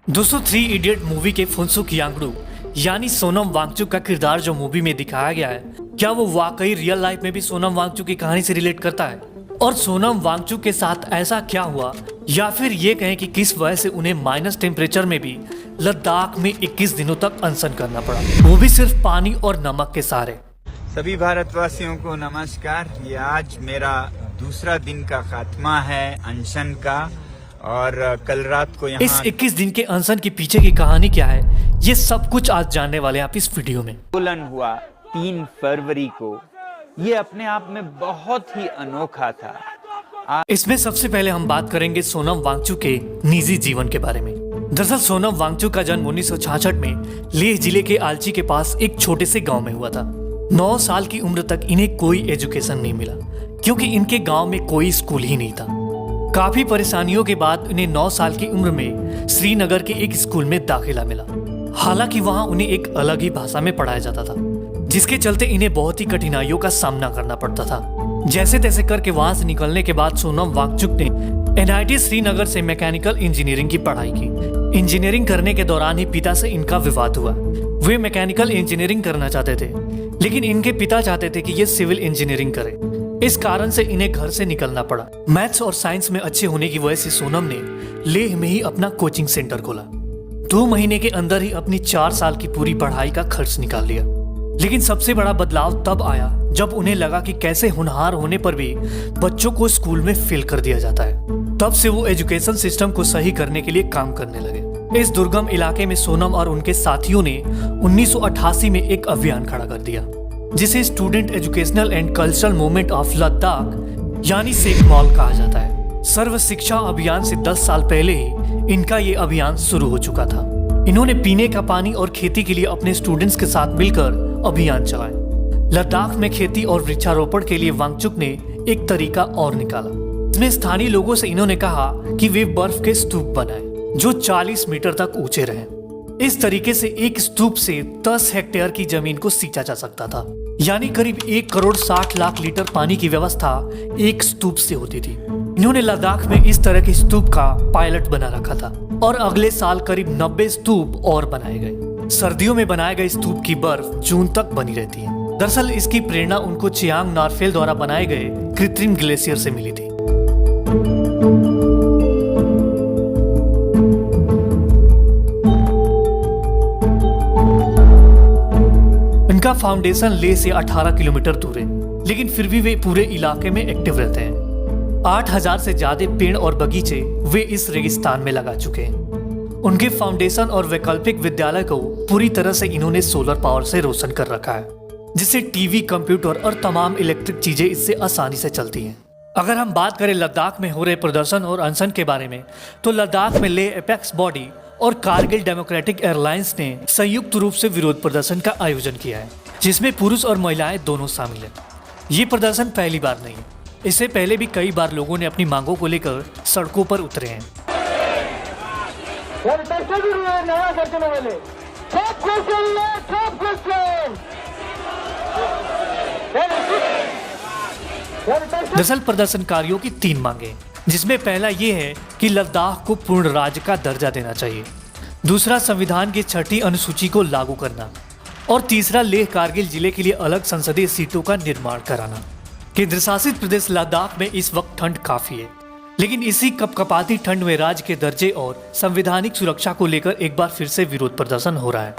दोस्तों, 3 idiot movie के फुनसुक यांगडू यानी सोनम वांगचुक का किरदार जो मूवी में दिखाया गया है, क्या वो वाकई रियल लाइफ में भी सोनम वांगचुक की कहानी से रिलेट करता है? और सोनम वांगचुक के साथ ऐसा क्या हुआ, या फिर ये कहें कि किस वजह से उन्हें माइनस टेम्परेचर में भी लद्दाख में 21 दिनों तक अनशन करना पड़ा, वो भी सिर्फ पानी और नमक के सहारे। सभी भारतवासियों को नमस्कार। ये आज मेरा दूसरा दिन का खात्मा है अनशन का, और कल रात को यहाँ इस 21 दिन के अनशन के पीछे की कहानी क्या है, ये सब कुछ आज जानने वाले हैं आप इस वीडियो में। आंदोलन हुआ 3 फरवरी को, ये अपने आप में बहुत ही अनोखा था। इसमें सबसे पहले हम बात करेंगे सोनम वांगचुक के निजी जीवन के बारे में। दरअसल सोनम वांगचुक का जन्म 1966 में लेह जिले के आलची के पास एक छोटे से गांव में हुआ था। 9 साल की उम्र तक इन्हें कोई एजुकेशन नहीं मिला, क्योंकि इनके गांव में कोई स्कूल ही नहीं था। काफी परेशानियों के बाद इन्हें 9 साल की उम्र में श्रीनगर के एक स्कूल में दाखिला मिला। हालांकि वहां उन्हें एक अलग ही भाषा में पढ़ाया जाता था, जिसके चलते इन्हें बहुत ही कठिनाइयों का सामना करना पड़ता था। जैसे तैसे करके वहां से निकलने के बाद सोनम वांगचुक ने NIT श्रीनगर से मैकेनिकल इंजीनियरिंग की पढ़ाई की। इंजीनियरिंग करने के दौरान ही पिता से इनका विवाद हुआ। वे मैकेनिकल इंजीनियरिंग करना चाहते थे, लेकिन इनके पिता चाहते थे कि ये सिविल इंजीनियरिंग करें। इस कारण से इन्हें घर से निकलना पड़ा। मैथ्स और साइंस में अच्छे होने की वजह से सोनम ने लेह में ही अपना कोचिंग सेंटर खोला। 2 महीने के अंदर ही अपनी 4 साल की पूरी पढ़ाई का खर्च निकाल लिया। लेकिन सबसे बड़ा बदलाव तब आया जब उन्हें लगा कि कैसे होनहार होने पर भी बच्चों को स्कूल में फेल कर दिया जाता है। तब से वो एजुकेशन सिस्टम को सही करने के लिए काम करने लगे। इस दुर्गम इलाके में सोनम और उनके साथियों ने 1988 में एक अभियान खड़ा कर दिया, जिसे student educational and cultural movement of Ladakh यानी सेकमॉल कहा जाता है। सर्व शिक्षा अभियान से 10 साल पहले ही इनका ये अभियान शुरू हो चुका था। इन्होंने पीने का पानी और खेती के लिए अपने स्टूडेंट्स के साथ मिलकर अभियान चलाया। लद्दाख में खेती और वृक्षारोपण के लिए वांगचुक ने एक तरीका और निकाला। इसमें स्थानीय लोगों से इन्होंने कहा कि वे बर्फ के स्तूप बनाएं, जो 40 मीटर तक ऊंचे रहें। इस तरीके से एक स्तूप से 10 हेक्टेयर की जमीन को सींचा जा सकता था, यानी करीब 1 करोड़ 60 लाख लीटर पानी की व्यवस्था एक स्तूप से होती थी। इन्होंने लद्दाख में इस तरह के स्तूप का पायलट बना रखा था, और अगले साल करीब 90 स्तूप और बनाए गए। सर्दियों में बनाए गए स्तूप की बर्फ जून तक बनी रहती है। दरअसल इसकी प्रेरणा उनको चियांग नारफेल द्वारा बनाए गए कृत्रिम ग्लेशियर से मिली थी। इनका फाउंडेशन लेह से 18 किलोमीटर दूर है, लेकिन फिर भी वे पूरे इलाके में एक्टिव रहते हैं। 8000 से ज्यादा पेड़ और बगीचे वे इस रेगिस्तान में लगा चुके हैं। उनके फाउंडेशन और वैकल्पिक विद्यालय को पूरी तरह से इन्होंने सोलर पावर से रोशन कर रखा है, जिससे टीवी, कंप्यूटर और तमाम इलेक्ट्रिक चीजें इससे आसानी से चलती हैं। अगर हम बात करें लद्दाख में हो रहे प्रदर्शन और अनशन के बारे में, तो लद्दाख में लेह एपेक्स बॉडी और कारगिल डेमोक्रेटिक एयरलाइंस ने संयुक्त रूप से विरोध प्रदर्शन का आयोजन किया है, जिसमें पुरुष और महिलाएं दोनों शामिल हैं। ये प्रदर्शन पहली बार नहीं है, इससे पहले भी कई बार लोगों ने अपनी मांगों को लेकर सड़कों पर उतरे हैं। दरअसल प्रदर्शनकारियों की 3 मांगे, जिसमें पहला ये है कि लद्दाख को पूर्ण राज्य का दर्जा देना चाहिए, दूसरा संविधान की 6ठी अनुसूची को लागू करना, और तीसरा लेह कारगिल जिले के लिए अलग संसदीय सीटों का निर्माण कराना। केंद्र शासित प्रदेश लद्दाख में इस वक्त ठंड काफी है, लेकिन इसी कपकपाती ठंड में राज्य के दर्जे और संवैधानिक सुरक्षा को लेकर एक बार फिर से विरोध प्रदर्शन हो रहा है।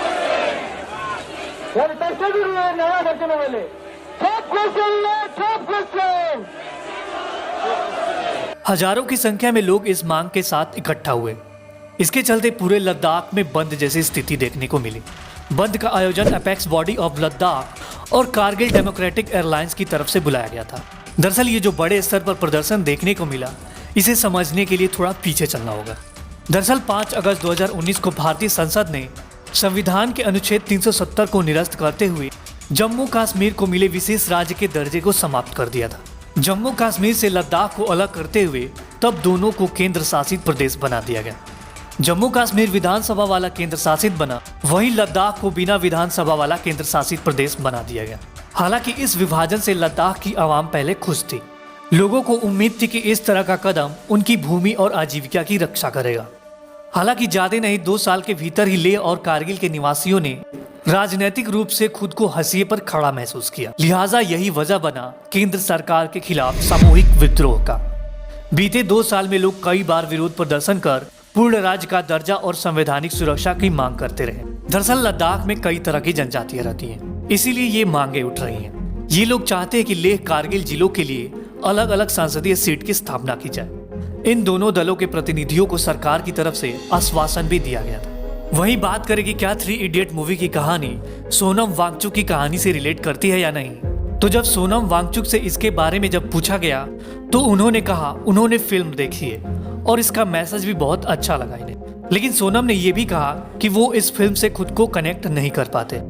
हजारों की संख्या में लोग इस मांग के साथ इकट्ठा हुए। इसके चलते पूरे लद्दाख में बंद जैसी स्थिति देखने को मिली। बंद का आयोजन अपेक्स बॉडी ऑफ लद्दाख और कारगिल डेमोक्रेटिक एयरलाइंस की तरफ से बुलाया गया था। दरअसल ये जो बड़े स्तर पर प्रदर्शन देखने को मिला, इसे समझने के लिए थोड़ा पीछे चलना होगा। दरअसल 5 अगस्त 2019 को भारतीय संसद ने संविधान के अनुच्छेद 370 को निरस्त करते हुए जम्मू कश्मीर को मिले विशेष राज्य के दर्जे को समाप्त कर दिया था। जम्मू कश्मीर से लद्दाख को अलग करते हुए तब दोनों को केंद्र शासित प्रदेश बना दिया गया। जम्मू कश्मीर विधानसभा वाला केंद्र शासित बना, वहीं लद्दाख को बिना विधानसभा वाला केंद्र शासित प्रदेश बना दिया गया। हालांकि इस विभाजन से लद्दाख की आवाम पहले खुश थी। लोगों को उम्मीद थी कि इस तरह का कदम उनकी भूमि और आजीविका की रक्षा करेगा। हालांकि ज्यादा नहीं 2 साल के भीतर ही लेह और कारगिल के निवासियों ने राजनीतिक रूप से खुद को हंसिए पर खड़ा महसूस किया। लिहाजा यही वजह बना केंद्र सरकार के खिलाफ सामूहिक विद्रोह का। बीते 2 साल में लोग कई बार विरोध प्रदर्शन कर पूर्ण राज्य का दर्जा और संवैधानिक सुरक्षा की मांग करते रहे। दरअसल लद्दाख में कई तरह की जनजातियां रहती हैं, इसीलिए ये मांगे उठ रही हैं। ये लोग चाहते हैं कि लेह कारगिल जिलों के लिए अलग अलग संसदीय सीट की स्थापना की जाए। इन दोनों दलों के प्रतिनिधियों को सरकार की तरफ से आश्वासन भी दिया गया था। वहीं बात करें कि क्या 3 इडियट मूवी की कहानी सोनम वांगचुक की कहानी से रिलेट करती है या नहीं, तो जब सोनम वांगचुक से इसके बारे में जब पूछा गया तो उन्होंने कहा उन्होंने फिल्म देखी है और इसका मैसेज भी बहुत अच्छा लगा इन्हें। लेकिन सोनम ने यह भी कहा कि वो इस फिल्म से खुद को कनेक्ट नहीं कर पाते।